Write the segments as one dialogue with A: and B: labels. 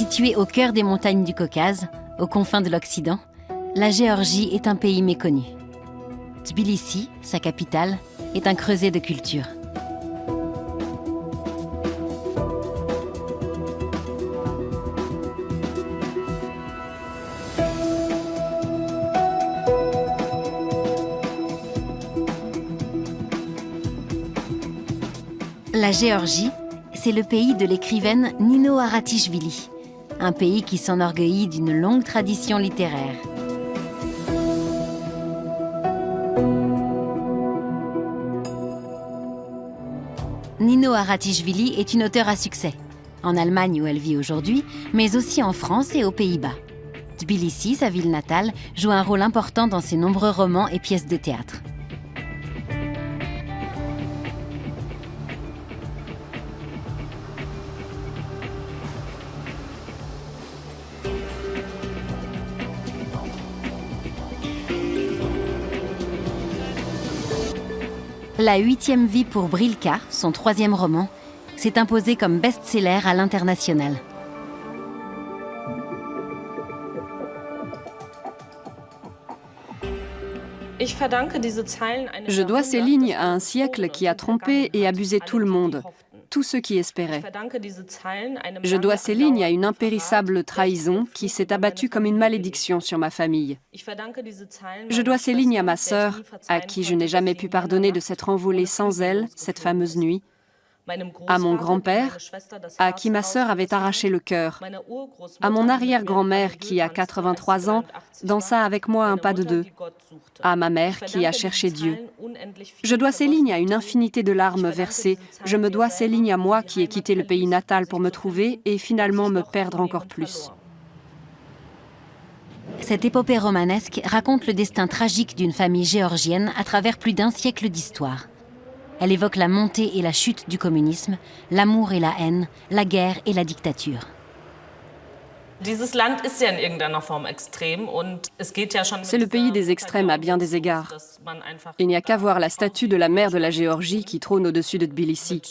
A: Située au cœur des montagnes du Caucase, aux confins de l'Occident, la Géorgie est un pays méconnu. Tbilissi, sa capitale, est un creuset de culture. La Géorgie, c'est le pays de l'écrivaine Nino Haratichvili, un pays qui s'enorgueillit d'une longue tradition littéraire. Nino Haratichvili est une auteure à succès, en Allemagne où elle vit aujourd'hui, mais aussi en France et aux Pays-Bas. Tbilissi, sa ville natale, joue un rôle important dans ses nombreux romans et pièces de théâtre. La 8e vie pour Brilka, son 3e roman, s'est imposée comme best-seller à l'international.
B: Je dois ces lignes à un siècle qui a trompé et abusé tout le monde, tous ceux qui espéraient. Je dois ces lignes à une impérissable trahison qui s'est abattue comme une malédiction sur ma famille. Je dois ces lignes à ma sœur, à qui je n'ai jamais pu pardonner de s'être envolée sans elle cette fameuse nuit, à mon grand-père, à qui ma sœur avait arraché le cœur, à mon arrière-grand-mère qui, à 83 ans, dansa avec moi un pas de deux, à ma mère qui a cherché Dieu. Je dois ces lignes à une infinité de larmes versées, je me dois ces lignes à moi qui ai quitté le pays natal pour me trouver et finalement me perdre encore plus.
A: Cette épopée romanesque raconte le destin tragique d'une famille géorgienne à travers plus d'un siècle d'histoire. Elle évoque la montée et la chute du communisme, l'amour et la haine, la guerre et la dictature.
B: C'est le pays des extrêmes à bien des égards. Il n'y a qu'à voir la statue de la mère de la Géorgie qui trône au-dessus de Tbilissi,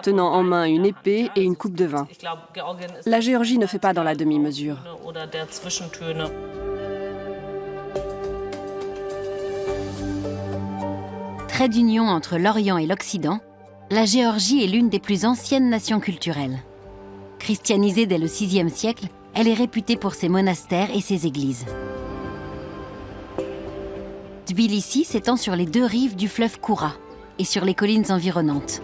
B: tenant en main une épée et une coupe de vin. La Géorgie ne fait pas dans la demi-mesure.
A: Trait d'union entre l'Orient et l'Occident, la Géorgie est l'une des plus anciennes nations culturelles. Christianisée dès le VIe siècle, elle est réputée pour ses monastères et ses églises. Tbilissi s'étend sur les deux rives du fleuve Koura et sur les collines environnantes.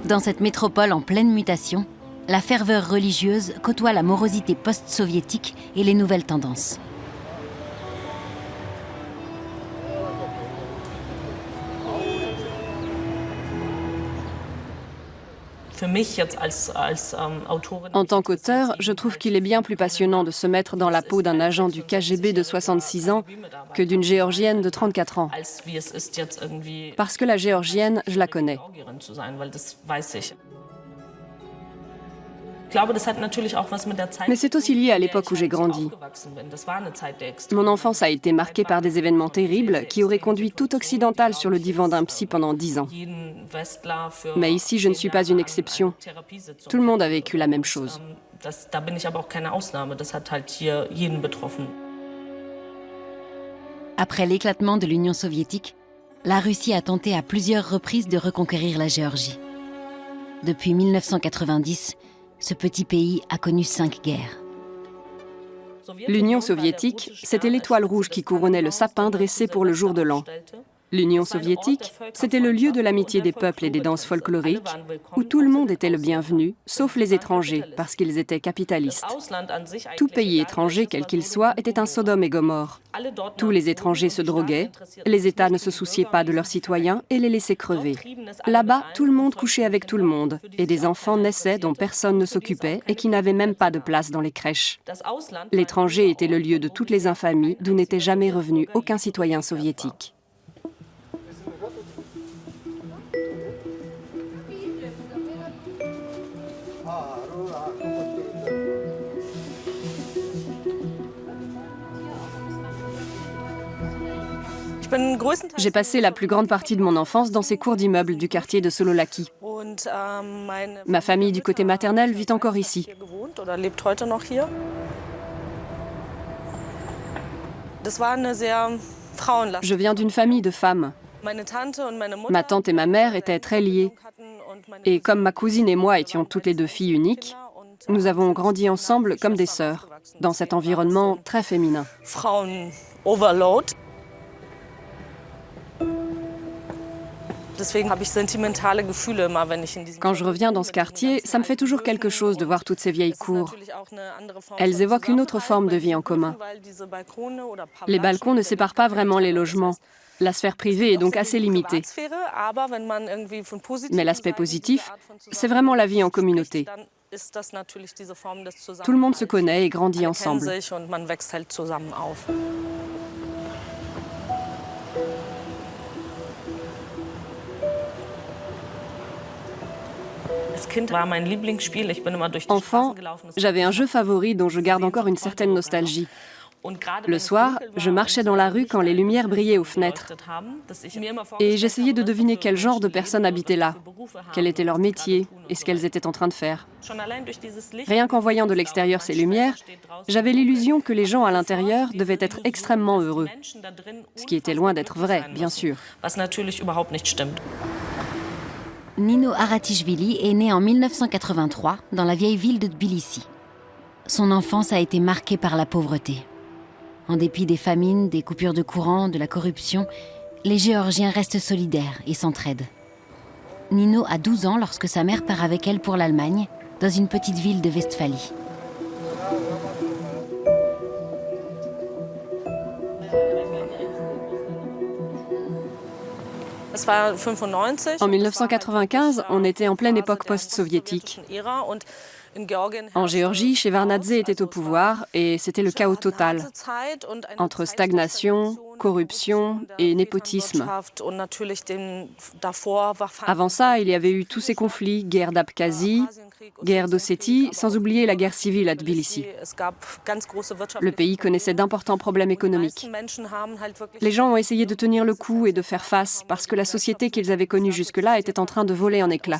A: Dans cette métropole en pleine mutation, la ferveur religieuse côtoie la morosité post-soviétique et les nouvelles tendances.
B: En tant qu'auteur, je trouve qu'il est bien plus passionnant de se mettre dans la peau d'un agent du KGB de 66 ans que d'une Géorgienne de 34 ans. Parce que la Géorgienne, je la connais. Mais c'est aussi lié à l'époque où j'ai grandi. Mon enfance a été marquée par des événements terribles qui auraient conduit tout occidental sur le divan d'un psy pendant 10 ans. Mais ici, je ne suis pas une exception. Tout le monde a vécu la même chose.
A: Après l'éclatement de l'Union soviétique, la Russie a tenté à plusieurs reprises de reconquérir la Géorgie. Depuis 1990, ce petit pays a connu 5 guerres.
B: L'Union soviétique, c'était l'étoile rouge qui couronnait le sapin dressé pour le jour de l'an. L'Union soviétique, c'était le lieu de l'amitié des peuples et des danses folkloriques, où tout le monde était le bienvenu, sauf les étrangers, parce qu'ils étaient capitalistes. Tout pays étranger, quel qu'il soit, était un Sodome et Gomorrhe. Tous les étrangers se droguaient, les États ne se souciaient pas de leurs citoyens et les laissaient crever. Là-bas, tout le monde couchait avec tout le monde, et des enfants naissaient dont personne ne s'occupait et qui n'avaient même pas de place dans les crèches. L'étranger était le lieu de toutes les infamies, d'où n'était jamais revenu aucun citoyen soviétique. J'ai passé la plus grande partie de mon enfance dans ces cours d'immeubles du quartier de Sololaki. Ma famille du côté maternel vit encore ici. Je viens d'une famille de femmes. Ma tante et ma mère étaient très liées. Et comme ma cousine et moi étions toutes les deux filles uniques, nous avons grandi ensemble comme des sœurs, dans cet environnement très féminin. Quand je reviens dans ce quartier, ça me fait toujours quelque chose de voir toutes ces vieilles cours. Elles évoquent une autre forme de vie en commun. Les balcons ne séparent pas vraiment les logements. La sphère privée est donc assez limitée. Mais l'aspect positif, c'est vraiment la vie en communauté. Tout le monde se connaît et grandit ensemble. Enfant, j'avais un jeu favori dont je garde encore une certaine nostalgie. Le soir, je marchais dans la rue quand les lumières brillaient aux fenêtres. Et j'essayais de deviner quel genre de personnes habitaient là, quel était leur métier et ce qu'elles étaient en train de faire. Rien qu'en voyant de l'extérieur ces lumières, j'avais l'illusion que les gens à l'intérieur devaient être extrêmement heureux. Ce qui était loin d'être vrai, bien sûr.
A: Nino Haratichvili est né en 1983 dans la vieille ville de Tbilissi. Son enfance a été marquée par la pauvreté. En dépit des famines, des coupures de courant, de la corruption, les Géorgiens restent solidaires et s'entraident. Nino a 12 ans lorsque sa mère part avec elle pour l'Allemagne, dans une petite ville de Westphalie.
B: En 1995, on était en pleine époque post-soviétique. En Géorgie, Shevardnadze était au pouvoir et c'était le chaos total, entre stagnation, corruption et népotisme. Avant ça, il y avait eu tous ces conflits, guerre d'Abkhazie, guerre d'Ossétie, sans oublier la guerre civile à Tbilissi. Le pays connaissait d'importants problèmes économiques. Les gens ont essayé de tenir le coup et de faire face parce que la société qu'ils avaient connue jusque-là était en train de voler en éclats.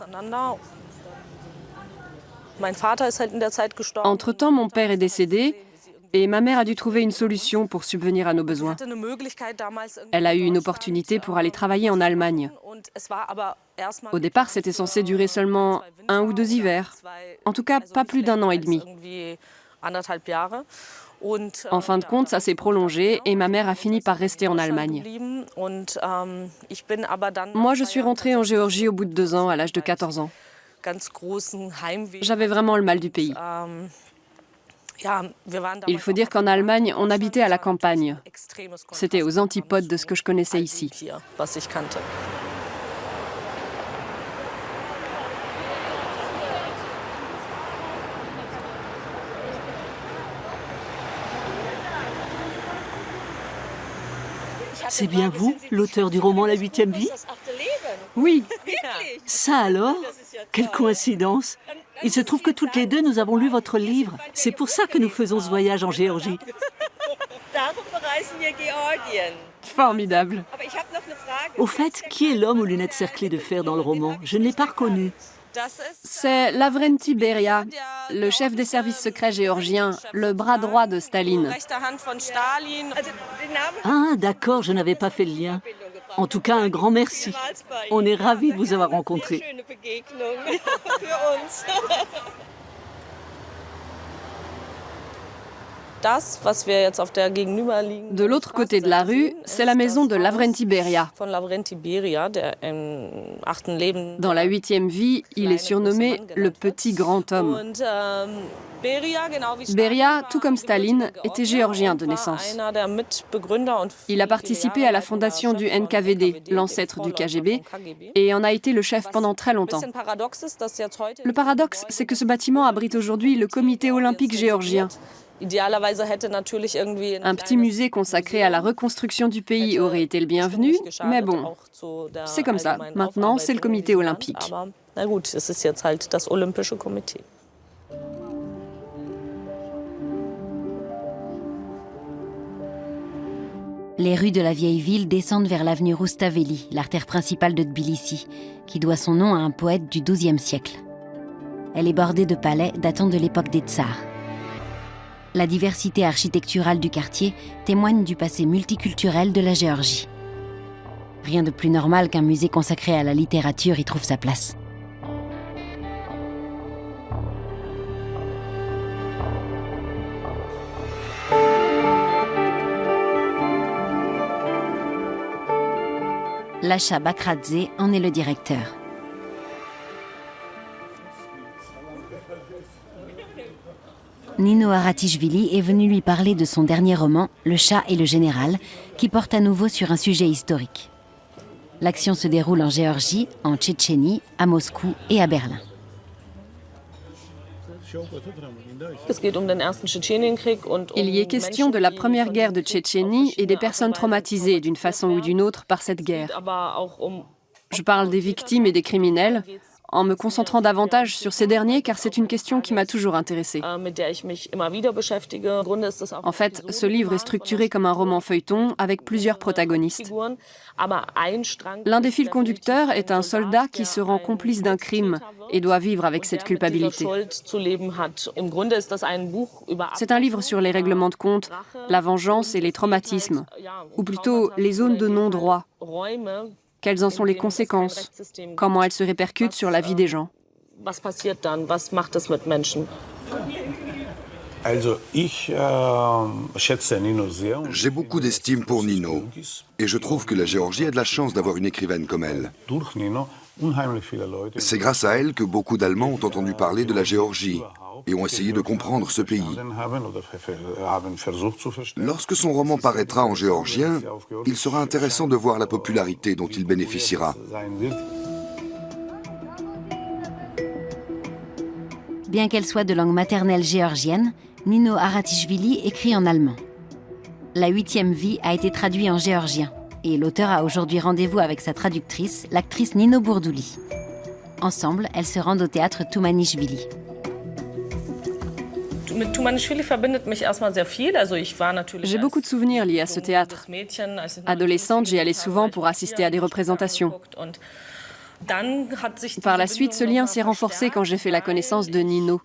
B: Entre-temps, mon père est décédé et ma mère a dû trouver une solution pour subvenir à nos besoins. Elle a eu une opportunité pour aller travailler en Allemagne. Au départ, c'était censé durer seulement 1 ou 2 hivers. En tout cas, pas plus d'1 an et demi. En fin de compte, ça s'est prolongé et ma mère a fini par rester en Allemagne. Moi, je suis rentrée en Géorgie au bout de 2 ans, à l'âge de 14 ans. J'avais vraiment le mal du pays. Il faut dire qu'en Allemagne, on habitait à la campagne. C'était aux antipodes de ce que je connaissais ici.
C: C'est bien vous, l'auteur du roman La 8e vie?
B: Oui.
C: Ça alors? Quelle coïncidence! Il se trouve que toutes les deux, nous avons lu votre livre. C'est pour ça que nous faisons ce voyage en Géorgie.
B: Formidable.
C: Au fait, qui est l'homme aux lunettes cerclées de fer dans le roman? Je ne l'ai pas reconnu.
B: C'est Lavrenti Beria, le chef des services secrets géorgiens, le bras droit de Staline.
C: Ah, d'accord, je n'avais pas fait le lien. En tout cas, un grand merci. On est ravis de vous avoir rencontré.
B: De l'autre côté de la rue, c'est la maison de Lavrenti Beria. Dans la 8e vie, il est surnommé le petit grand homme. Beria, tout comme Staline, était géorgien de naissance. Il a participé à la fondation du NKVD, l'ancêtre du KGB, et en a été le chef pendant très longtemps. Le paradoxe, c'est que ce bâtiment abrite aujourd'hui le comité olympique géorgien. Un petit musée consacré à la reconstruction du pays aurait été le bienvenu, mais bon, c'est comme ça. Maintenant, c'est le comité olympique.
A: Les rues de la vieille ville descendent vers l'avenue Roustaveli, l'artère principale de Tbilissi, qui doit son nom à un poète du XIIe siècle. Elle est bordée de palais datant de l'époque des tsars. La diversité architecturale du quartier témoigne du passé multiculturel de la Géorgie. Rien de plus normal qu'un musée consacré à la littérature y trouve sa place. Lasha Bakradze en est le directeur. Nino Aratishvili est venu lui parler de son dernier roman, Le chat et le général, qui porte à nouveau sur un sujet historique. L'action se déroule en Géorgie, en Tchétchénie, à Moscou et à Berlin.
B: Il y est question de la première guerre de Tchétchénie et des personnes traumatisées d'une façon ou d'une autre par cette guerre. Je parle des victimes et des criminels, en me concentrant davantage sur ces derniers car c'est une question qui m'a toujours intéressée. En fait, ce livre est structuré comme un roman feuilleton avec plusieurs protagonistes. L'un des fils conducteurs est un soldat qui se rend complice d'un crime et doit vivre avec cette culpabilité. C'est un livre sur les règlements de compte, la vengeance et les traumatismes, ou plutôt les zones de non-droit. Quelles en sont les conséquences? Comment elles se répercutent sur la vie des gens?
D: J'ai beaucoup d'estime pour Nino et je trouve que la Géorgie a de la chance d'avoir une écrivaine comme elle. C'est grâce à elle que beaucoup d'Allemands ont entendu parler de la Géorgie et ont essayé de comprendre ce pays. Lorsque son roman paraîtra en géorgien, il sera intéressant de voir la popularité dont il bénéficiera.
A: Bien qu'elle soit de langue maternelle géorgienne, Nino Aratishvili écrit en allemand. La 8e vie a été traduite en géorgien et l'auteur a aujourd'hui rendez-vous avec sa traductrice, l'actrice Nino Bourdouli. Ensemble, elles se rendent au théâtre Toumanishvili.
B: J'ai beaucoup de souvenirs liés à ce théâtre. Adolescente, j'y allais souvent pour assister à des représentations. Par la suite, ce lien s'est renforcé quand j'ai fait la connaissance de Nino.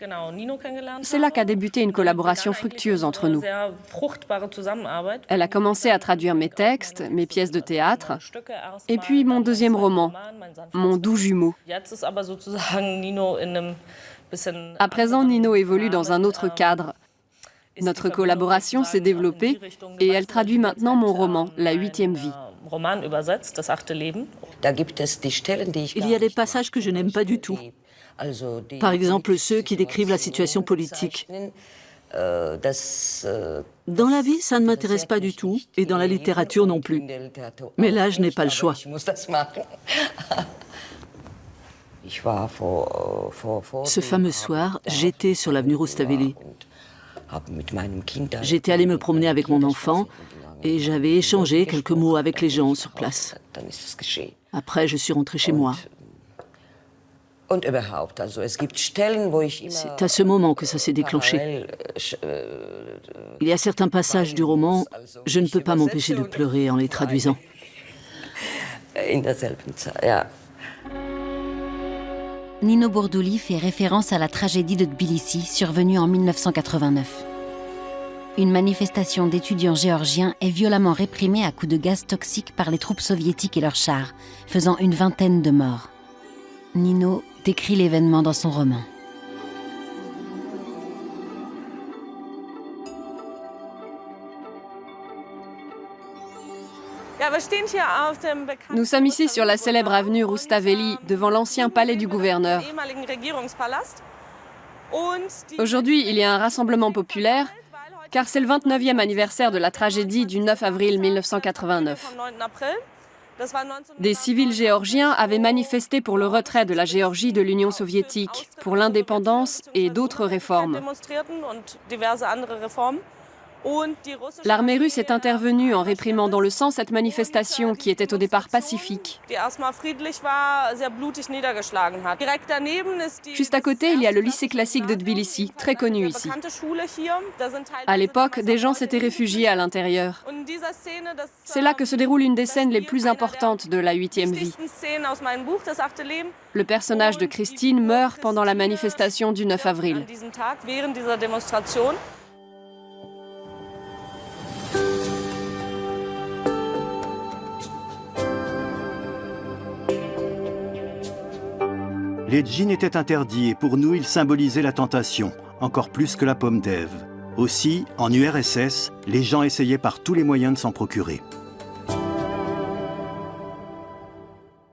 B: C'est là qu'a débuté une collaboration fructueuse entre nous. Elle a commencé à traduire mes textes, mes pièces de théâtre, et puis mon deuxième roman, Mon doux jumeau. À présent, Nino évolue dans un autre cadre. Notre collaboration s'est développée et elle traduit maintenant mon roman, La 8e vie.
C: Il y a des passages que je n'aime pas du tout. Par exemple, ceux qui décrivent la situation politique. Dans la vie, ça ne m'intéresse pas du tout, et dans la littérature non plus. Mais là, je n'ai pas le choix. Ce fameux soir, j'étais sur l'avenue Roustaveli. J'étais allée me promener avec mon enfant et j'avais échangé quelques mots avec les gens sur place. Après, je suis rentrée chez moi. C'est à ce moment que ça s'est déclenché. Il y a certains passages du roman, je ne peux pas m'empêcher de pleurer en les traduisant.
A: Nino Bourdouli fait référence à la tragédie de Tbilissi survenue en 1989. Une manifestation d'étudiants géorgiens est violemment réprimée à coups de gaz toxique par les troupes soviétiques et leurs chars, faisant une vingtaine de morts. Nino décrit l'événement dans son roman.
B: Nous sommes ici sur la célèbre avenue Roustaveli, devant l'ancien palais du gouverneur. Aujourd'hui, il y a un rassemblement populaire, car c'est le 29e anniversaire de la tragédie du 9 avril 1989. Des civils géorgiens avaient manifesté pour le retrait de la Géorgie de l'Union soviétique, pour l'indépendance et d'autres réformes. L'armée russe est intervenue en réprimant dans le sang cette manifestation qui était au départ pacifique. Juste à côté, il y a le lycée classique de Tbilissi, très connu ici. À l'époque, des gens s'étaient réfugiés à l'intérieur. C'est là que se déroule une des scènes les plus importantes de la 8e vie. Le personnage de Christine meurt pendant la manifestation du 9 avril.
E: Les djinns étaient interdits et pour nous, ils symbolisaient la tentation, encore plus que la pomme d'Ève. Aussi, en URSS, les gens essayaient par tous les moyens de s'en procurer.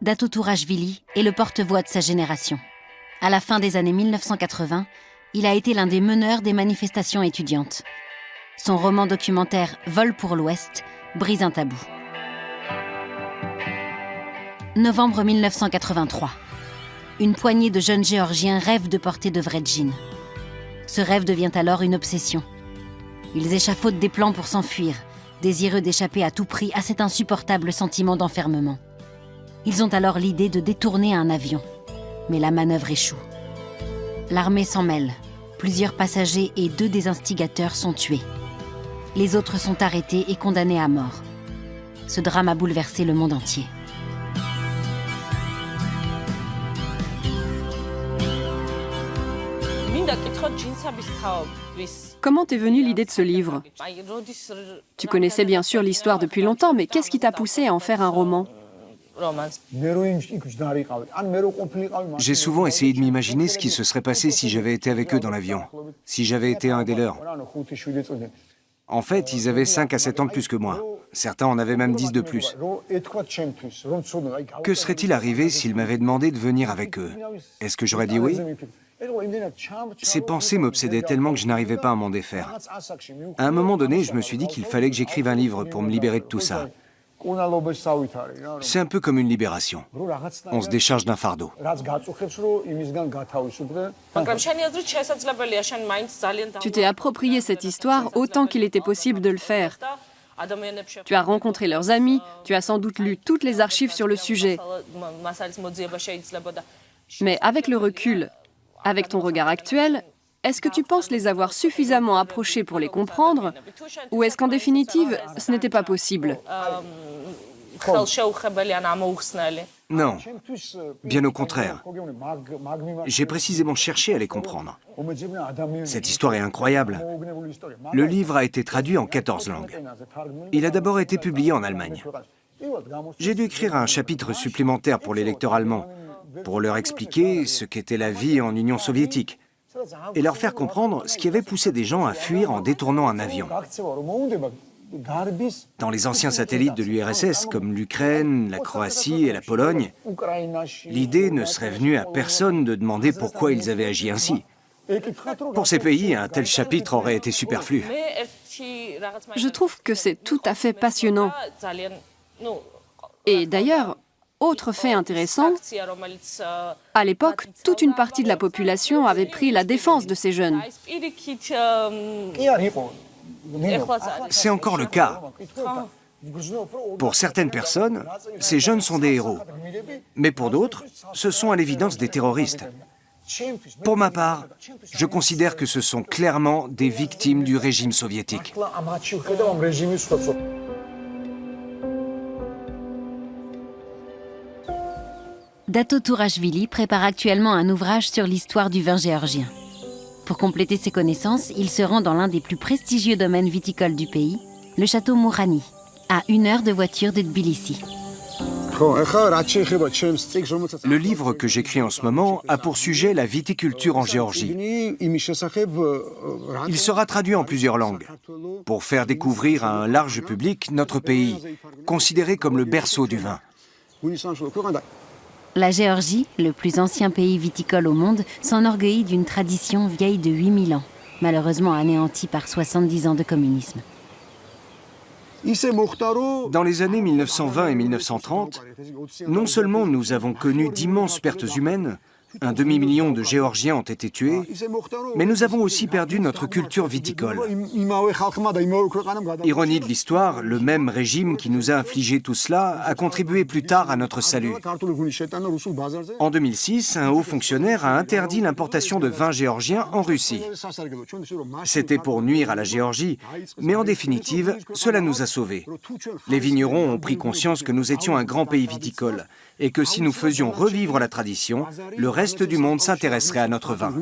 A: Dato Tourashvili est le porte-voix de sa génération. À la fin des années 1980, il a été l'un des meneurs des manifestations étudiantes. Son roman documentaire « Vol pour l'Ouest » brise un tabou. Novembre 1983. Une poignée de jeunes Géorgiens rêvent de porter de vrais djinns. Ce rêve devient alors une obsession. Ils échafaudent des plans pour s'enfuir, désireux d'échapper à tout prix à cet insupportable sentiment d'enfermement. Ils ont alors l'idée de détourner un avion. Mais la manœuvre échoue. L'armée s'en mêle. Plusieurs passagers et 2 des instigateurs sont tués. Les autres sont arrêtés et condamnés à mort. Ce drame a bouleversé le monde entier.
B: Comment t'es venue l'idée de ce livre? Tu connaissais bien sûr l'histoire depuis longtemps, mais qu'est-ce qui t'a poussé à en faire un roman?
F: J'ai souvent essayé de m'imaginer ce qui se serait passé si j'avais été avec eux dans l'avion, si j'avais été un des leurs. En fait, ils avaient 5 à 7 ans de plus que moi. Certains en avaient même 10 de plus. Que serait-il arrivé s'ils m'avaient demandé de venir avec eux? Est-ce que j'aurais dit oui? Ces pensées m'obsédaient tellement que je n'arrivais pas à m'en défaire. À un moment donné, je me suis dit qu'il fallait que j'écrive un livre pour me libérer de tout ça. C'est un peu comme une libération. On se décharge d'un fardeau.
B: Tu t'es approprié cette histoire autant qu'il était possible de le faire. Tu as rencontré leurs amis, tu as sans doute lu toutes les archives sur le sujet. Mais avec le recul, avec ton regard actuel, est-ce que tu penses les avoir suffisamment approchés pour les comprendre, ou est-ce qu'en définitive, ce n'était pas possible?
F: Non, bien au contraire. J'ai précisément cherché à les comprendre. Cette histoire est incroyable. Le livre a été traduit en 14 langues. Il a d'abord été publié en Allemagne. J'ai dû écrire un chapitre supplémentaire pour les lecteurs allemands, pour leur expliquer ce qu'était la vie en Union soviétique et leur faire comprendre ce qui avait poussé des gens à fuir en détournant un avion. Dans les anciens satellites de l'URSS, comme l'Ukraine, la Croatie et la Pologne, l'idée ne serait venue à personne de demander pourquoi ils avaient agi ainsi. Pour ces pays, un tel chapitre aurait été superflu.
B: Je trouve que c'est tout à fait passionnant. Et d'ailleurs, autre fait intéressant, à l'époque, toute une partie de la population avait pris la défense de ces jeunes.
F: C'est encore le cas. Pour certaines personnes, ces jeunes sont des héros. Mais pour d'autres, ce sont à l'évidence des terroristes. Pour ma part, je considère que ce sont clairement des victimes du régime soviétique.
A: Dato Tourashvili prépare actuellement un ouvrage sur l'histoire du vin géorgien. Pour compléter ses connaissances, il se rend dans l'un des plus prestigieux domaines viticoles du pays, le château Mourani, à 1 heure de voiture de Tbilissi.
F: Le livre que j'écris en ce moment a pour sujet la viticulture en Géorgie. Il sera traduit en plusieurs langues pour faire découvrir à un large public notre pays, considéré comme le berceau du vin.
A: La Géorgie, le plus ancien pays viticole au monde, s'enorgueillit d'une tradition vieille de 8000 ans, malheureusement anéantie par 70 ans de communisme.
F: Dans les années 1920 et 1930, non seulement nous avons connu d'immenses pertes humaines, Un demi-million de Géorgiens ont été tués, mais nous avons aussi perdu notre culture viticole. Ironie de l'histoire, le même régime qui nous a infligé tout cela a contribué plus tard à notre salut. En 2006, un haut fonctionnaire a interdit l'importation de vin géorgien en Russie. C'était pour nuire à la Géorgie, mais en définitive, cela nous a sauvés. Les vignerons ont pris conscience que nous étions un grand pays viticole et que si nous faisions revivre la tradition, le reste du monde s'intéresserait à notre vin.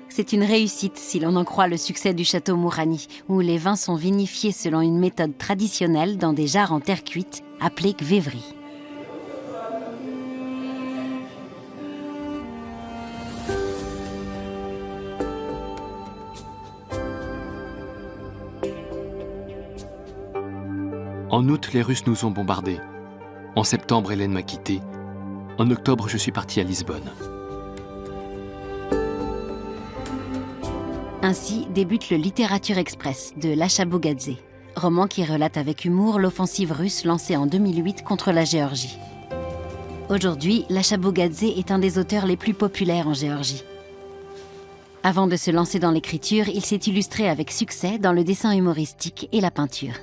A: C'est une réussite si l'on en croit le succès du château Mourani, où les vins sont vinifiés selon une méthode traditionnelle dans des jarres en terre cuite, appelées kvévri.
G: En août, les Russes nous ont bombardés. En septembre, Hélène m'a quitté. En octobre, je suis parti à Lisbonne.
A: Ainsi débute le Littérature Express de Lasha Bogadze, roman qui relate avec humour l'offensive russe lancée en 2008 contre la Géorgie. Aujourd'hui, Lasha Bogadze est un des auteurs les plus populaires en Géorgie. Avant de se lancer dans l'écriture, il s'est illustré avec succès dans le dessin humoristique et la peinture.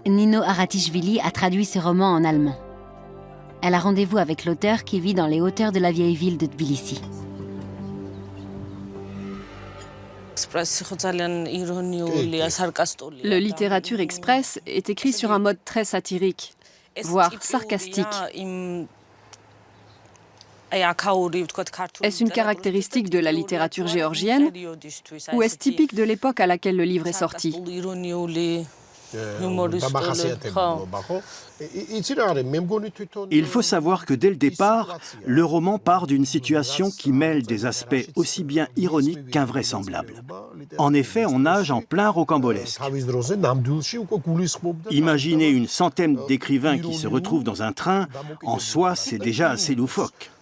A: Nino Aratishvili a traduit ce roman en allemand. Elle a rendez-vous avec l'auteur qui vit dans les hauteurs de la vieille ville de Tbilissi.
B: Le Littérature Express est écrit sur un mode très satirique, voire sarcastique. Est-ce une caractéristique de la littérature géorgienne ou est-ce typique de l'époque à laquelle le livre est sorti ?
E: Il faut savoir que dès le départ, le roman part d'une situation qui mêle des aspects aussi bien ironiques qu'invraisemblables. En effet, on nage en plein rocambolesque. Imaginez une centaine d'écrivains qui se retrouvent dans un train, en soi, c'est déjà assez loufoque.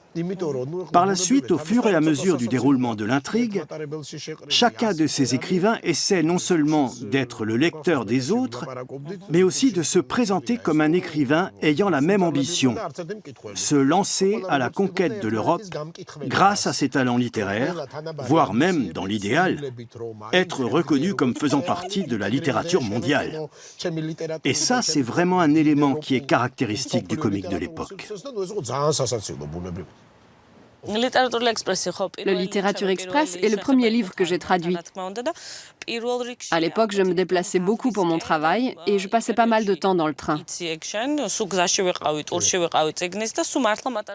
E: Par la suite, au fur et à mesure du déroulement de l'intrigue, chacun de ces écrivains essaie non seulement d'être le lecteur des autres, mais aussi de se présenter comme un écrivain ayant la même ambition, se lancer à la conquête de l'Europe grâce à ses talents littéraires, voire même, dans l'idéal, être reconnu comme faisant partie de la littérature mondiale. Et ça, c'est vraiment un élément qui est caractéristique du comique de l'époque.
B: Le Littérature Express est le premier livre que j'ai traduit. À l'époque, je me déplaçais beaucoup pour mon travail et je passais pas mal de temps dans le train.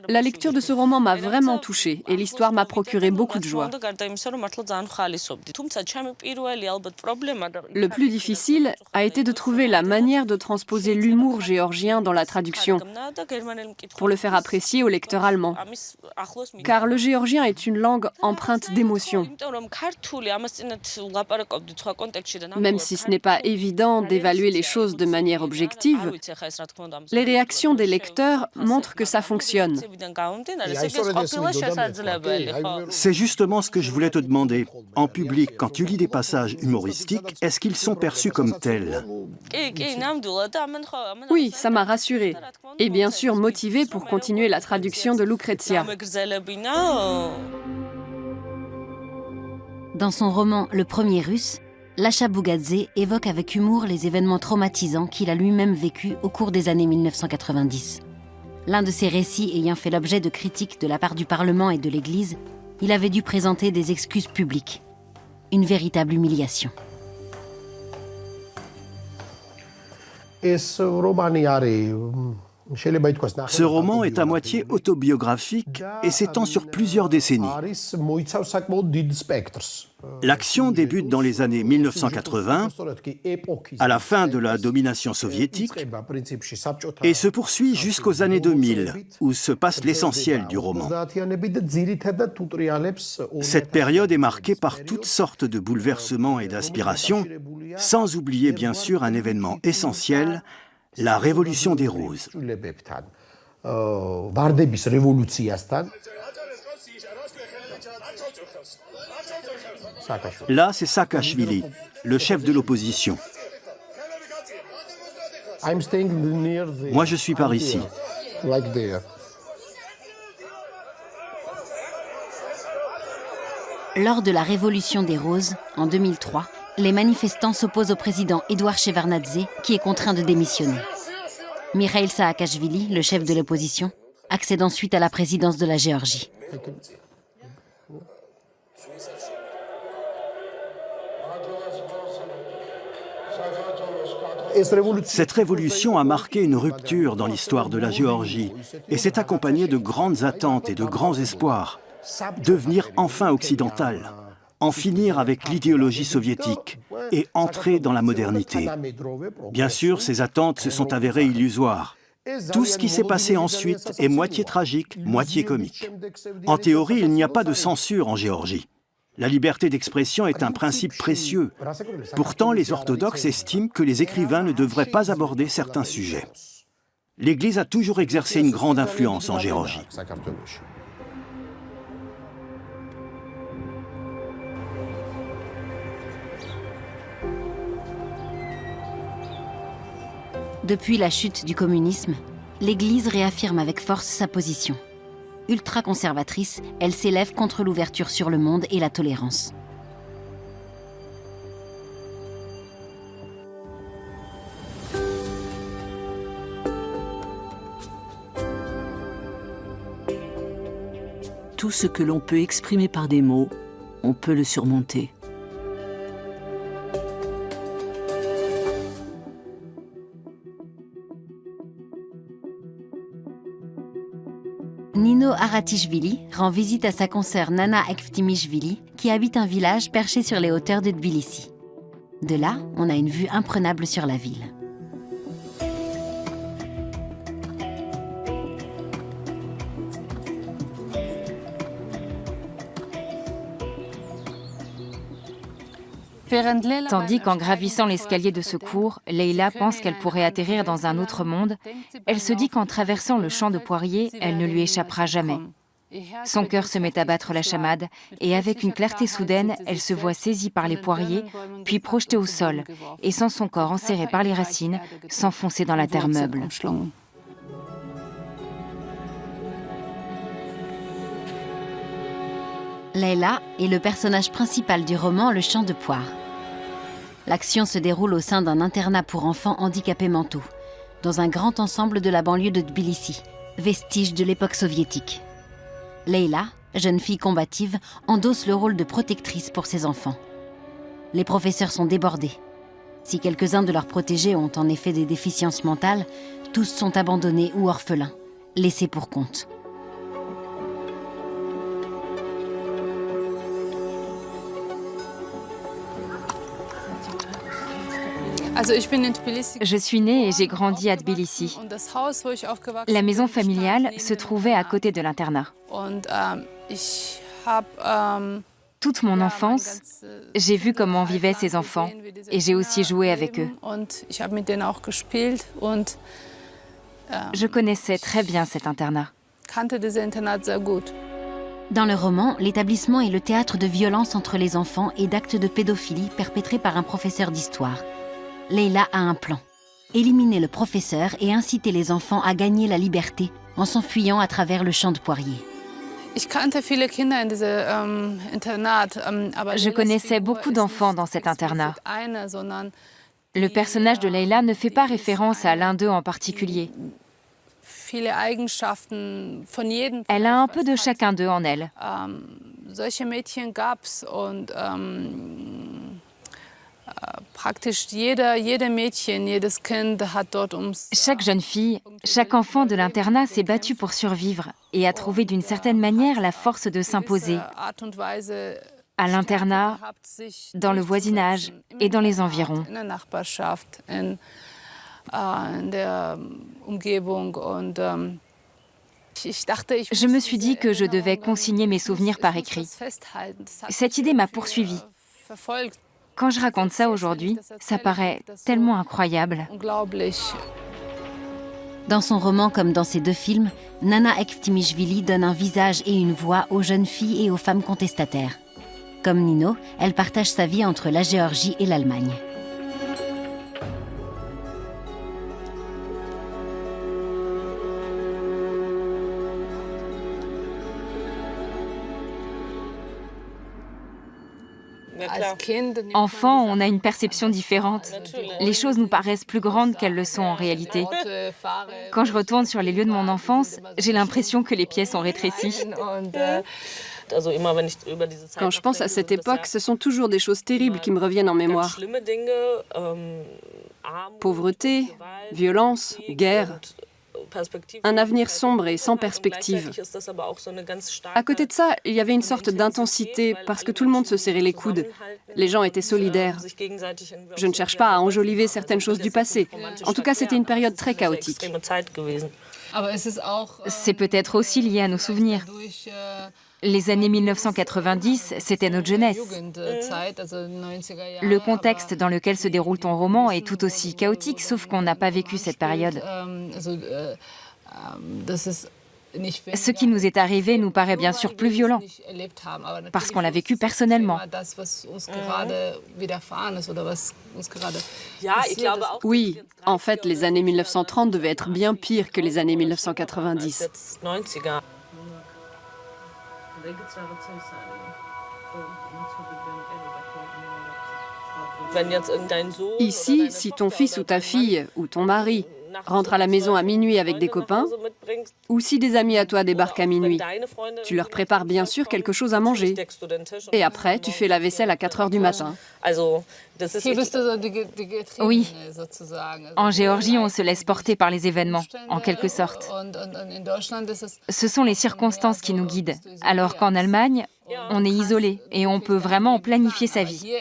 B: La lecture de ce roman m'a vraiment touchée et l'histoire m'a procuré beaucoup de joie. Le plus difficile a été de trouver la manière de transposer l'humour géorgien dans la traduction pour le faire apprécier au lecteur allemand. Car le géorgien est une langue empreinte d'émotion. Même si ce n'est pas évident d'évaluer les choses de manière objective, les réactions des lecteurs montrent que ça fonctionne.
E: C'est justement ce que je voulais te demander. En public, quand tu lis des passages humoristiques, est-ce qu'ils sont perçus comme tels ?
B: Oui, ça m'a rassurée. Et bien sûr motivée pour continuer la traduction de Lucrezia.
A: Dans son roman Le Premier Russe, Lasha Bogadze évoque avec humour les événements traumatisants qu'il a lui-même vécus au cours des années 1990. L'un de ces récits ayant fait l'objet de critiques de la part du Parlement et de l'Église, il avait dû présenter des excuses publiques. Une véritable humiliation.
E: Ce roman est à moitié autobiographique et s'étend sur plusieurs décennies. L'action débute dans les années 1980, à la fin de la domination soviétique, et se poursuit jusqu'aux années 2000, où se passe l'essentiel du roman. Cette période est marquée par toutes sortes de bouleversements et d'aspirations, sans oublier bien sûr un événement essentiel, la Révolution des Roses. Là, c'est Saakashvili, le chef de l'opposition. Moi, je suis par ici.
A: Lors de la Révolution des Roses, en 2003, les manifestants s'opposent au président Edouard Shevardnadze, qui est contraint de démissionner. Mikhail Saakashvili, le chef de l'opposition, accède ensuite à la présidence de la Géorgie.
E: Cette révolution a marqué une rupture dans l'histoire de la Géorgie et s'est accompagnée de grandes attentes et de grands espoirs. Devenir enfin occidental, en finir avec l'idéologie soviétique et entrer dans la modernité. Bien sûr, ces attentes se sont avérées illusoires. Tout ce qui s'est passé ensuite est moitié tragique, moitié comique. En théorie, il n'y a pas de censure en Géorgie. La liberté d'expression est un principe précieux. Pourtant, les orthodoxes estiment que les écrivains ne devraient pas aborder certains sujets. L'Église a toujours exercé une grande influence en Géorgie.
A: Depuis la chute du communisme, l'Église réaffirme avec force sa position. Ultra-conservatrice, elle s'élève contre l'ouverture sur le monde et la tolérance.
C: Tout ce que l'on peut exprimer par des mots, on peut le surmonter.
A: Nino Aratishvili rend visite à sa consoeur Nana Ekvtimishvili, qui habite un village perché sur les hauteurs de Tbilissi. De là, on a une vue imprenable sur la ville.
H: Tandis qu'en gravissant l'escalier de secours, Leila pense qu'elle pourrait atterrir dans un autre monde, elle se dit qu'en traversant le champ de poiriers, elle ne lui échappera jamais. Son cœur se met à battre la chamade et avec une clarté soudaine, elle se voit saisie par les poiriers, puis projetée au sol et sent son corps enserré par les racines s'enfoncer dans la terre meuble.
A: Leila est le personnage principal du roman Le Champ de Poire. L'action se déroule au sein d'un internat pour enfants handicapés mentaux, dans un grand ensemble de la banlieue de Tbilissi, vestige de l'époque soviétique. Leila, jeune fille combative, endosse le rôle de protectrice pour ses enfants. Les professeurs sont débordés. Si quelques-uns de leurs protégés ont en effet des déficiences mentales, tous sont abandonnés ou orphelins, laissés pour compte.
H: Je suis née et j'ai grandi à Tbilissi. La maison familiale se trouvait à côté de l'internat. Toute mon enfance, j'ai vu comment vivaient ces enfants et j'ai aussi joué avec eux. Je connaissais très bien cet internat.
A: Dans le roman, l'établissement est le théâtre de violences entre les enfants et d'actes de pédophilie perpétrés par un professeur d'histoire. Leila a un plan. Éliminer le professeur et inciter les enfants à gagner la liberté en s'enfuyant à travers le champ de poiriers.
H: Je connaissais beaucoup d'enfants dans cet internat. Le personnage de Leila ne fait pas référence à l'un d'eux en particulier. Elle a un peu de chacun d'eux en elle. Chaque jeune fille, chaque enfant de l'internat s'est battu pour survivre et a trouvé d'une certaine manière la force de s'imposer à l'internat, dans le voisinage et dans les environs. Je me suis dit que je devais consigner mes souvenirs par écrit. Cette idée m'a poursuivie. Quand je raconte ça aujourd'hui, ça paraît tellement incroyable.
A: Dans son roman comme dans ses deux films, Nana Ekvtimishvili donne un visage et une voix aux jeunes filles et aux femmes contestataires. Comme Nino, elle partage sa vie entre la Géorgie et l'Allemagne.
H: Enfant, on a une perception différente. Les choses nous paraissent plus grandes qu'elles le sont en réalité. Quand je retourne sur les lieux de mon enfance, j'ai l'impression que les pièces ont rétréci.
B: Quand je pense à cette époque, ce sont toujours des choses terribles qui me reviennent en mémoire. Pauvreté, violence, guerre. Un avenir sombre et sans perspective. À côté de ça, il y avait une sorte d'intensité parce que tout le monde se serrait les coudes. Les gens étaient solidaires. Je ne cherche pas à enjoliver certaines choses du passé. En tout cas, c'était une période très chaotique.
H: C'est peut-être aussi lié à nos souvenirs. Les années 1990, c'était notre jeunesse. Le contexte dans lequel se déroule ton roman est tout aussi chaotique, sauf qu'on n'a pas vécu cette période. Ce qui nous est arrivé nous paraît bien sûr plus violent, parce qu'on l'a vécu personnellement.
B: Oui, en fait, les années 1930 devaient être bien pires que les années 1990. Ici, si ton fils ou ta fille, ou ton mari, rentre à la maison à minuit avec des copains, ou si des amis à toi débarquent à minuit, tu leur prépares bien sûr quelque chose à manger. Et après, tu fais la vaisselle à 4 heures du matin.
H: Oui, en Géorgie, on se laisse porter par les événements, en quelque sorte. Ce sont les circonstances qui nous guident, alors qu'en Allemagne, on est isolé et on peut vraiment planifier sa vie.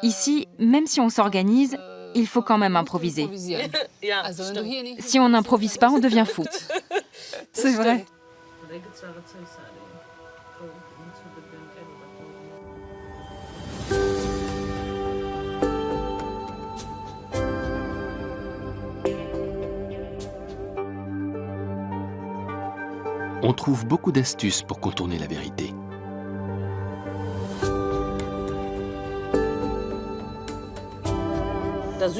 H: Ici, même si on s'organise, il faut quand même improviser. Si on n'improvise pas, on devient fou.
B: C'est vrai.
G: On trouve beaucoup d'astuces pour contourner la vérité.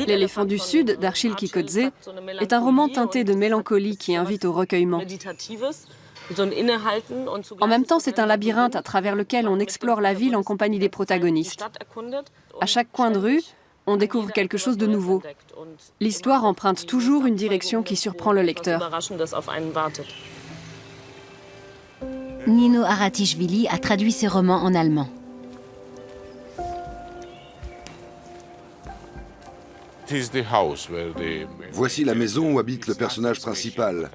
B: L'éléphant du Sud d'Archil Kikotze est un roman teinté de mélancolie qui invite au recueillement. En même temps, c'est un labyrinthe à travers lequel on explore la ville en compagnie des protagonistes. À chaque coin de rue, on découvre quelque chose de nouveau. L'histoire emprunte toujours une direction qui surprend le lecteur.
A: Nino Haratischvili a traduit ses romans en allemand.
D: Voici la maison où habite le personnage principal.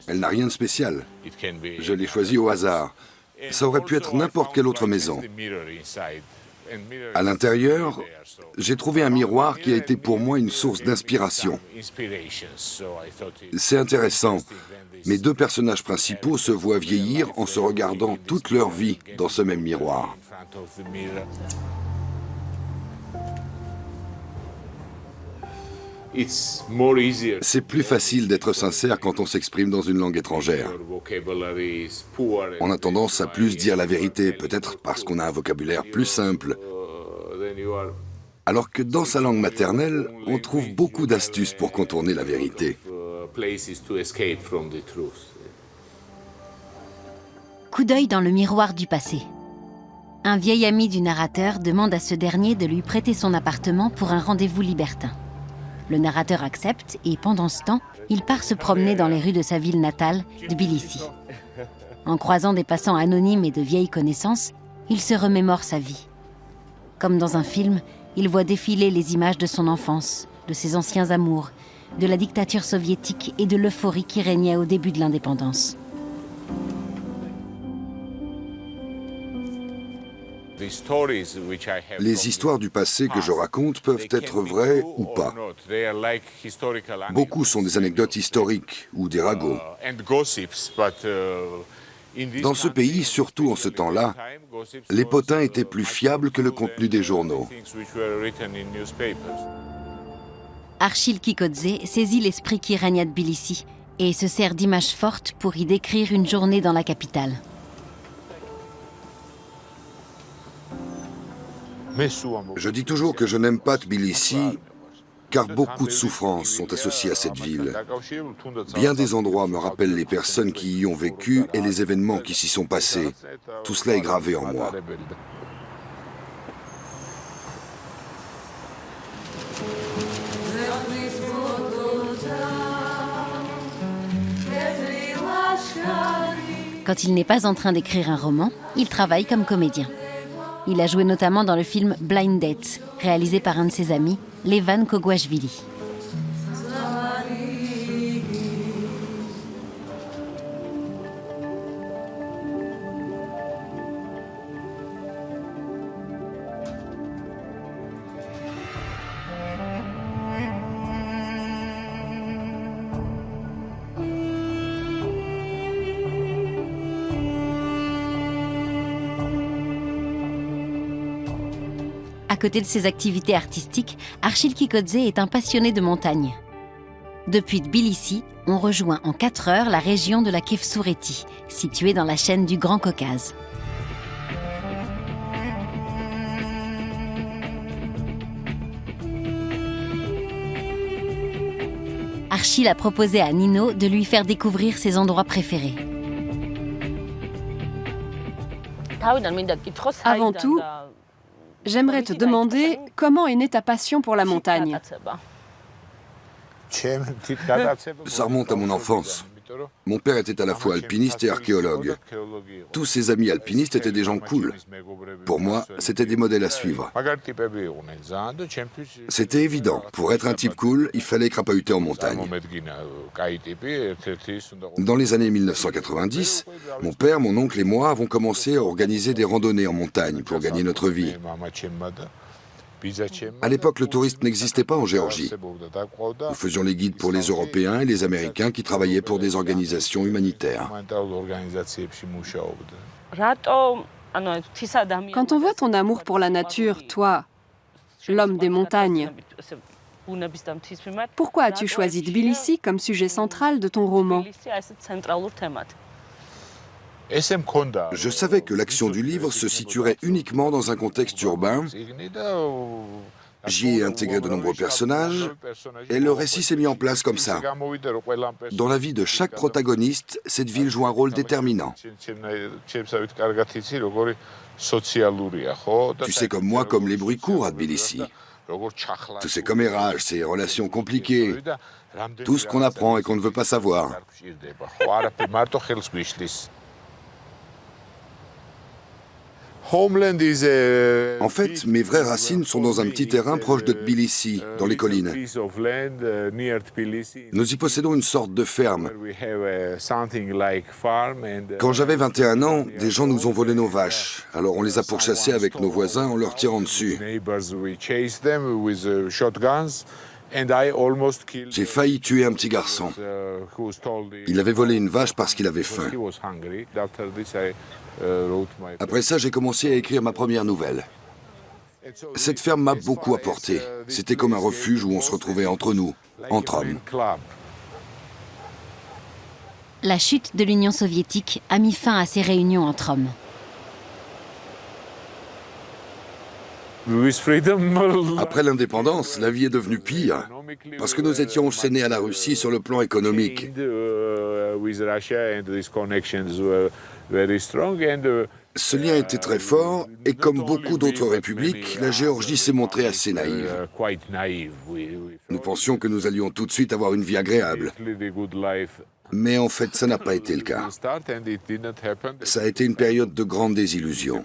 D: Elle n'a rien de spécial. Je l'ai choisie au hasard. Ça aurait pu être n'importe quelle autre maison. À l'intérieur, j'ai trouvé un miroir qui a été pour moi une source d'inspiration. C'est intéressant. Mes deux personnages principaux se voient vieillir en se regardant toute leur vie dans ce même miroir. C'est plus facile d'être sincère quand on s'exprime dans une langue étrangère. On a tendance à plus dire la vérité, peut-être parce qu'on a un vocabulaire plus simple. Alors que dans sa langue maternelle, on trouve beaucoup d'astuces pour contourner la vérité.
A: Coup d'œil dans le miroir du passé. Un vieil ami du narrateur demande à ce dernier de lui prêter son appartement pour un rendez-vous libertin. Le narrateur accepte et pendant ce temps, il part se promener dans les rues de sa ville natale, Tbilissi. En croisant des passants anonymes et de vieilles connaissances, il se remémore sa vie. Comme dans un film, il voit défiler les images de son enfance, de ses anciens amours, de la dictature soviétique et de l'euphorie qui régnait au début de l'indépendance.
D: Les histoires du passé que je raconte peuvent être vraies ou pas. Beaucoup sont des anecdotes historiques ou des ragots. Dans ce pays, surtout en ce temps-là, les potins étaient plus fiables que le contenu des journaux.
A: Archil Kikotze saisit l'esprit qui règne à Tbilissi et se sert d'images fortes pour y décrire une journée dans la capitale.
D: Je dis toujours que je n'aime pas Tbilissi, car beaucoup de souffrances sont associées à cette ville. Bien des endroits me rappellent les personnes qui y ont vécu et les événements qui s'y sont passés. Tout cela est gravé en moi.
A: Quand il n'est pas en train d'écrire un roman, il travaille comme comédien. Il a joué notamment dans le film Blind Date, réalisé par un de ses amis, Levan Kogwashvili. À côté de ses activités artistiques, Archil Kikodze est un passionné de montagne. Depuis Tbilissi, on rejoint en 4 heures la région de la Kefsoureti, située dans la chaîne du Grand Caucase. Archil a proposé à Nino de lui faire découvrir ses endroits préférés.
B: Avant tout, j'aimerais te demander comment est née ta passion pour la montagne.
D: Ça remonte à mon enfance. Mon père était à la fois alpiniste et archéologue. Tous ses amis alpinistes étaient des gens cool. Pour moi, c'était des modèles à suivre. C'était évident. Pour être un type cool, il fallait crapahuter en montagne. Dans les années 1990, mon père, mon oncle et moi avons commencé à organiser des randonnées en montagne pour gagner notre vie. À l'époque, le tourisme n'existait pas en Géorgie. Nous faisions les guides pour les Européens et les Américains qui travaillaient pour des organisations humanitaires.
B: Quand on voit ton amour pour la nature, toi, l'homme des montagnes, pourquoi as-tu choisi Tbilissi comme sujet central de ton roman ?
D: Je savais que l'action du livre se situerait uniquement dans un contexte urbain. J'y ai intégré de nombreux personnages et le récit s'est mis en place comme ça. Dans la vie de chaque protagoniste, cette ville joue un rôle déterminant. Tu sais comme moi, comme les bruits courent à Tbilissi. Tous ces commérages, ces relations compliquées, tout ce qu'on apprend et qu'on ne veut pas savoir. En fait, mes vraies racines sont dans un petit terrain proche de Tbilissi, dans les collines. Nous y possédons une sorte de ferme. Quand j'avais 21 ans, des gens nous ont volé nos vaches. Alors on les a pourchassés avec nos voisins en leur tirant dessus. J'ai failli tuer un petit garçon. Il avait volé une vache parce qu'il avait faim. Après ça, j'ai commencé à écrire ma première nouvelle. Cette ferme m'a beaucoup apporté. C'était comme un refuge où on se retrouvait entre nous, entre hommes.
A: La chute de l'Union soviétique a mis fin à ces réunions entre hommes.
D: Après l'indépendance, la vie est devenue pire, parce que nous étions enchaînés à la Russie sur le plan économique. Ce lien était très fort, et comme beaucoup d'autres républiques, la Géorgie s'est montrée assez naïve. Nous pensions que nous allions tout de suite avoir une vie agréable. Mais en fait, ça n'a pas été le cas. Ça a été une période de grande désillusion.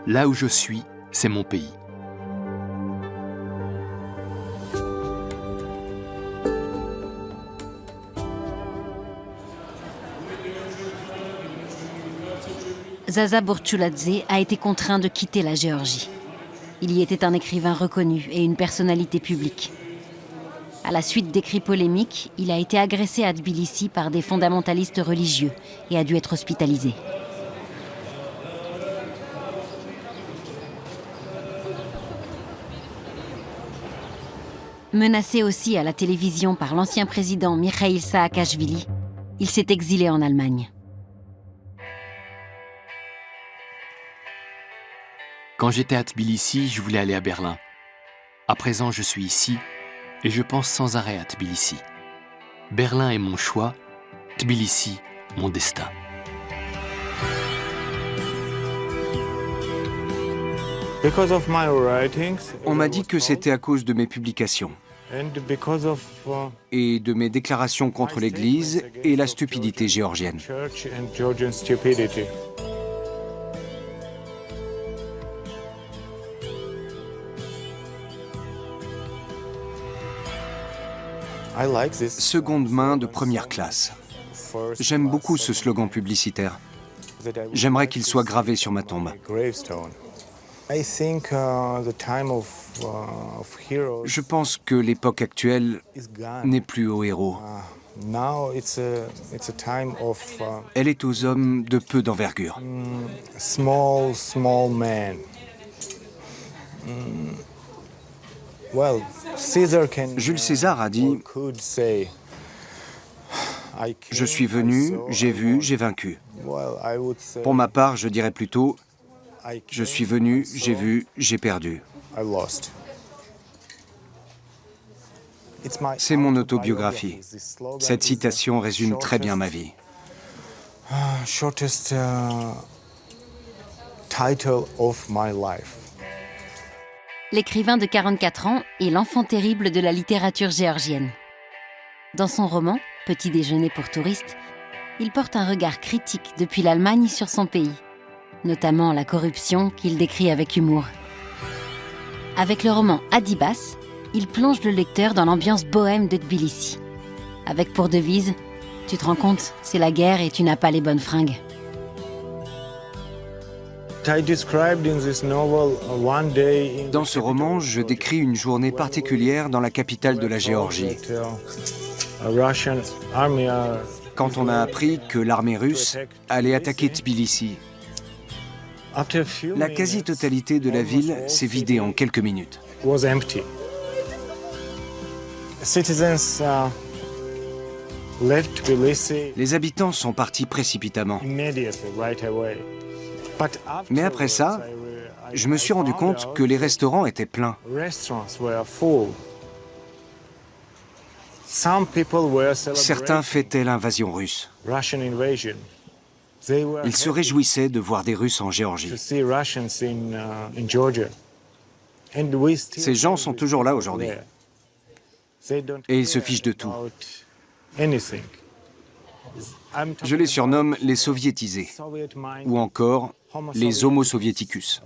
G: Là où je suis, c'est mon pays.
A: Zaza Burchuladze a été contraint de quitter la Géorgie. Il y était un écrivain reconnu et une personnalité publique. À la suite d'écrits polémiques, il a été agressé à Tbilissi par des fondamentalistes religieux et a dû être hospitalisé. Menacé aussi à la télévision par l'ancien président Mikhaïl Saakashvili, il s'est exilé en Allemagne.
G: Quand j'étais à Tbilissi, je voulais aller à Berlin. À présent, je suis ici et je pense sans arrêt à Tbilissi. Berlin est mon choix, Tbilissi, mon destin.
F: On m'a dit que c'était à cause de mes publications et de mes déclarations contre l'Église et la stupidité géorgienne. Seconde main de première classe. J'aime beaucoup ce slogan publicitaire. J'aimerais qu'il soit gravé sur ma tombe. Je pense que l'époque actuelle n'est plus aux héros. Elle est aux hommes de peu d'envergure. Jules César a dit « Je suis venu, j'ai vu, j'ai vaincu ». Pour ma part, je dirais plutôt « Je suis venu, j'ai vu, j'ai perdu ». C'est mon autobiographie. Cette citation résume très bien ma vie.
A: L'écrivain de 44 ans est l'enfant terrible de la littérature géorgienne. Dans son roman, Petit déjeuner pour touristes, il porte un regard critique depuis l'Allemagne sur son pays, notamment la corruption qu'il décrit avec humour. Avec le roman Adibas, il plonge le lecteur dans l'ambiance bohème de Tbilissi. Avec pour devise « Tu te rends compte, c'est la guerre et tu n'as pas les bonnes fringues ».
F: Dans ce roman, je décris une journée particulière dans la capitale de la Géorgie. Quand on a appris que l'armée russe allait attaquer Tbilissi. La quasi-totalité de la ville s'est vidée en quelques minutes. Les habitants sont partis précipitamment. Mais après ça, je me suis rendu compte que les restaurants étaient pleins. Certains fêtaient l'invasion russe. Ils se réjouissaient de voir des Russes en Géorgie. Ces gens sont toujours là aujourd'hui. Et ils se fichent de tout. Je les surnomme les soviétisés, ou encore les homo soviéticus.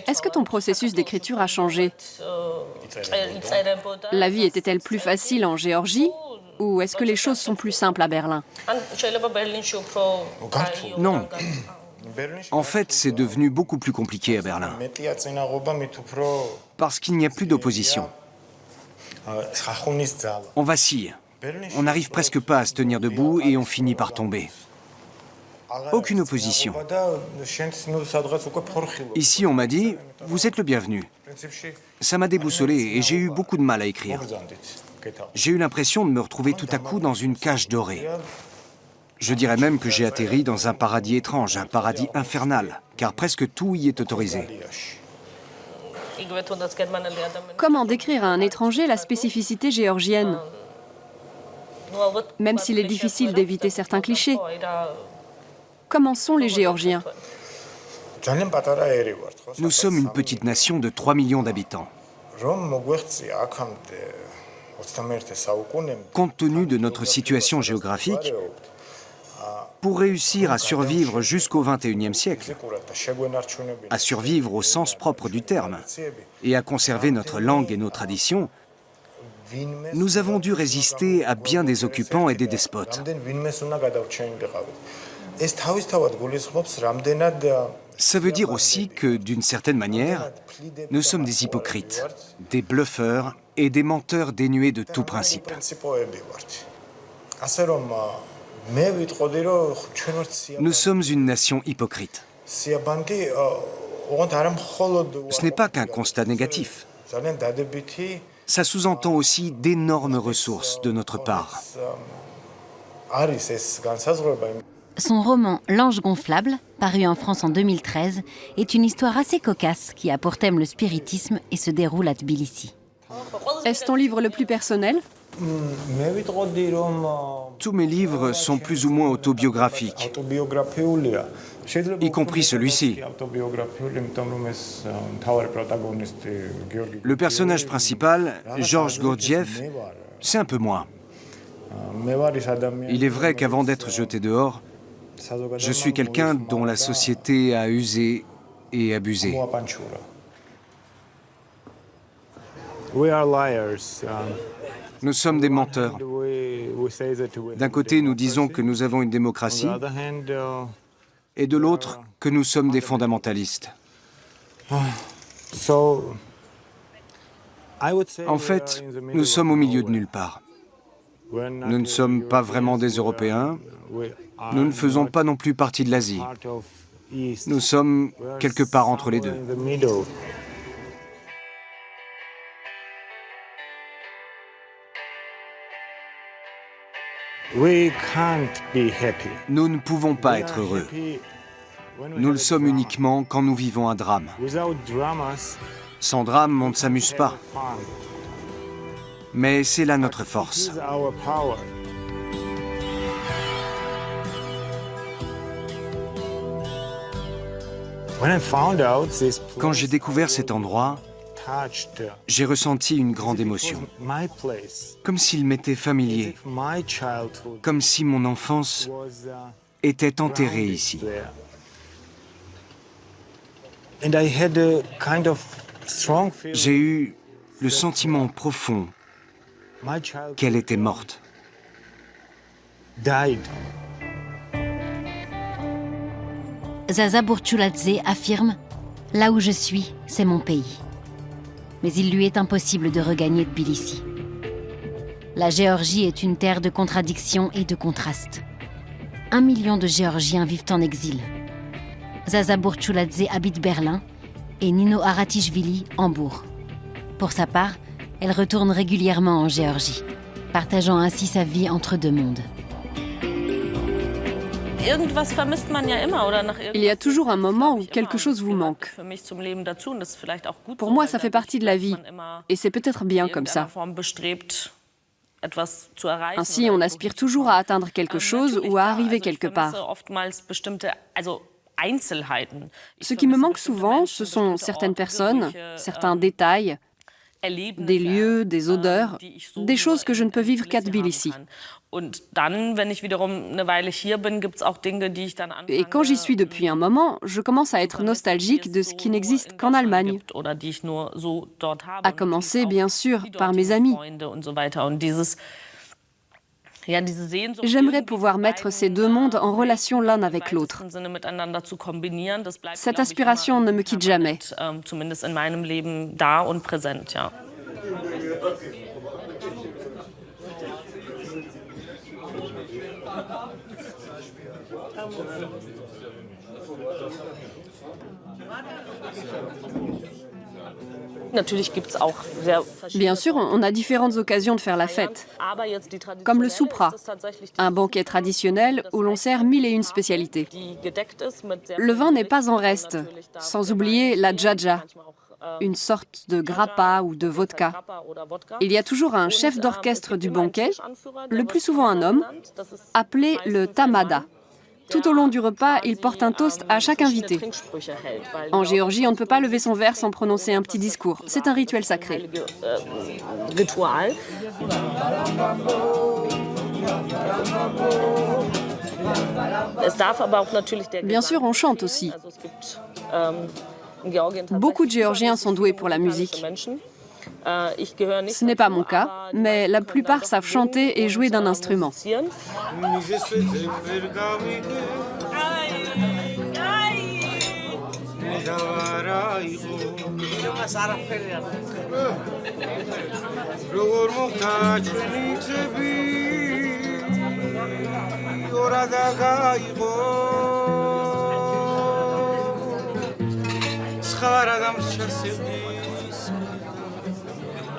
B: Est-ce que ton processus d'écriture a changé? La vie était-elle plus facile en Géorgie ou est-ce que les choses sont plus simples à Berlin?
F: Non. En fait, c'est devenu beaucoup plus compliqué à Berlin. Parce qu'il n'y a plus d'opposition. On vacille. On n'arrive presque pas à se tenir debout et on finit par tomber. Aucune opposition. Ici, on m'a dit « Vous êtes le bienvenu ». Ça m'a déboussolé et j'ai eu beaucoup de mal à écrire. J'ai eu l'impression de me retrouver tout à coup dans une cage dorée. Je dirais même que j'ai atterri dans un paradis étrange, un paradis infernal, car presque tout y est autorisé.
B: Comment décrire à un étranger la spécificité géorgienne? Même s'il est difficile d'éviter certains clichés. Comment sont les Géorgiens?
F: Nous sommes une petite nation de 3 millions d'habitants. Compte tenu de notre situation géographique, pour réussir à survivre jusqu'au XXIe siècle, à survivre au sens propre du terme, et à conserver notre langue et nos traditions, nous avons dû résister à bien des occupants et des despotes. Ça veut dire aussi que, d'une certaine manière, nous sommes des hypocrites, des bluffeurs et des menteurs dénués de tout principe. Nous sommes une nation hypocrite. Ce n'est pas qu'un constat négatif. Ça sous-entend aussi d'énormes ressources de notre part.
A: Son roman L'Ange gonflable, paru en France en 2013, est une histoire assez cocasse qui a pour thème le spiritisme et se déroule à Tbilissi.
B: Est-ce ton livre le plus personnel?
F: Tous mes livres sont plus ou moins autobiographiques, y compris celui-ci. Le personnage principal, Georges Gurdjieff, c'est un peu moi. Il est vrai qu'avant d'être jeté dehors, je suis quelqu'un dont la société a usé et abusé. Nous sommes des menteurs. D'un côté, nous disons que nous avons une démocratie, et de l'autre, que nous sommes des fondamentalistes. En fait, nous sommes au milieu de nulle part. Nous ne sommes pas vraiment des Européens. Nous ne faisons pas non plus partie de l'Asie. Nous sommes quelque part entre les deux. Nous ne pouvons pas être heureux. Nous le sommes uniquement quand nous vivons un drame. Sans drame, on ne s'amuse pas. Mais c'est là notre force. Quand j'ai découvert cet endroit, j'ai ressenti une grande émotion, comme s'il m'était familier, comme si mon enfance était enterrée ici. J'ai eu le sentiment profond qu'elle était morte.
A: Zaza Burchuladze affirme « Là où je suis, c'est mon pays ». Mais il lui est impossible de regagner Tbilissi. La Géorgie est une terre de contradictions et de contrastes. 1 million de Géorgiens vivent en exil. Zaza Burchuladze habite Berlin et Nino Haratichvili, Hambourg. Pour sa part, elle retourne régulièrement en Géorgie, partageant ainsi sa vie entre deux mondes.
B: Il y a toujours un moment où quelque chose vous manque. Pour moi, ça fait partie de la vie, et c'est peut-être bien comme ça. Ainsi, on aspire toujours à atteindre quelque chose ou à arriver quelque part. Ce qui me manque souvent, ce sont certaines personnes, certains détails, des lieux, des odeurs, des choses que je ne peux vivre qu'à Tbilissi. Et quand j'y suis depuis un moment, je commence à être nostalgique de ce qui n'existe qu'en Allemagne. À commencer, bien sûr, par mes amis. J'aimerais pouvoir mettre ces deux mondes en relation l'un avec l'autre. Cette aspiration ne me quitte jamais. Bien sûr, on a différentes occasions de faire la fête, comme le soupra, un banquet traditionnel où l'on sert 1001 spécialités. Le vin n'est pas en reste, sans oublier la djadja, une sorte de grappa ou de vodka. Il y a toujours un chef d'orchestre du banquet, le plus souvent un homme, appelé le tamada. Tout au long du repas, il porte un toast à chaque invité. En Géorgie, on ne peut pas lever son verre sans prononcer un petit discours. C'est un rituel sacré. Bien sûr, on chante aussi. Beaucoup de Géorgiens sont doués pour la musique. Ce n'est pas mon cas, mais la plupart savent chanter et jouer d'un instrument.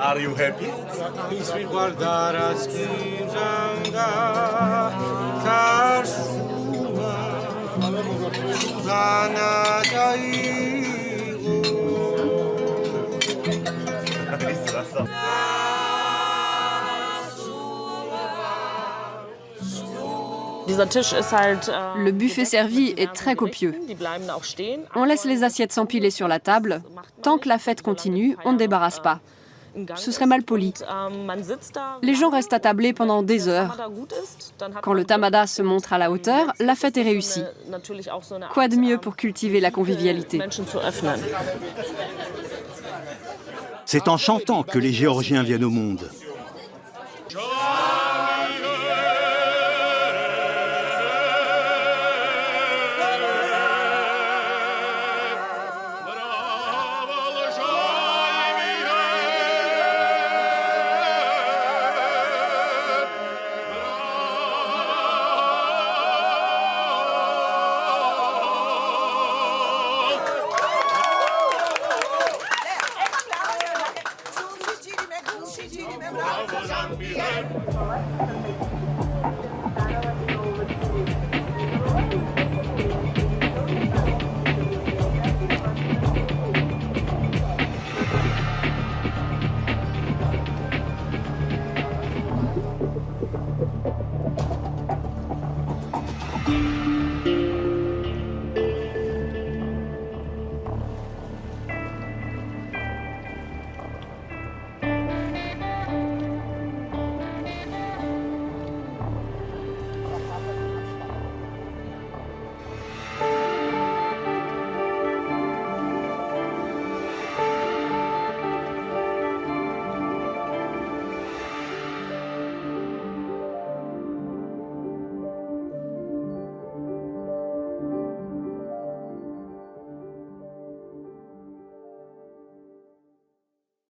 I: Are you happy?
B: Le buffet servi est très copieux. On laisse les assiettes s'empiler sur la table. Tant que la fête continue, on ne débarrasse pas. Ce serait mal poli. Les gens restent attablés pendant des heures. Quand le tamada se montre à la hauteur, la fête est réussie. Quoi de mieux pour cultiver la convivialité?
E: C'est en chantant que les Géorgiens viennent au monde.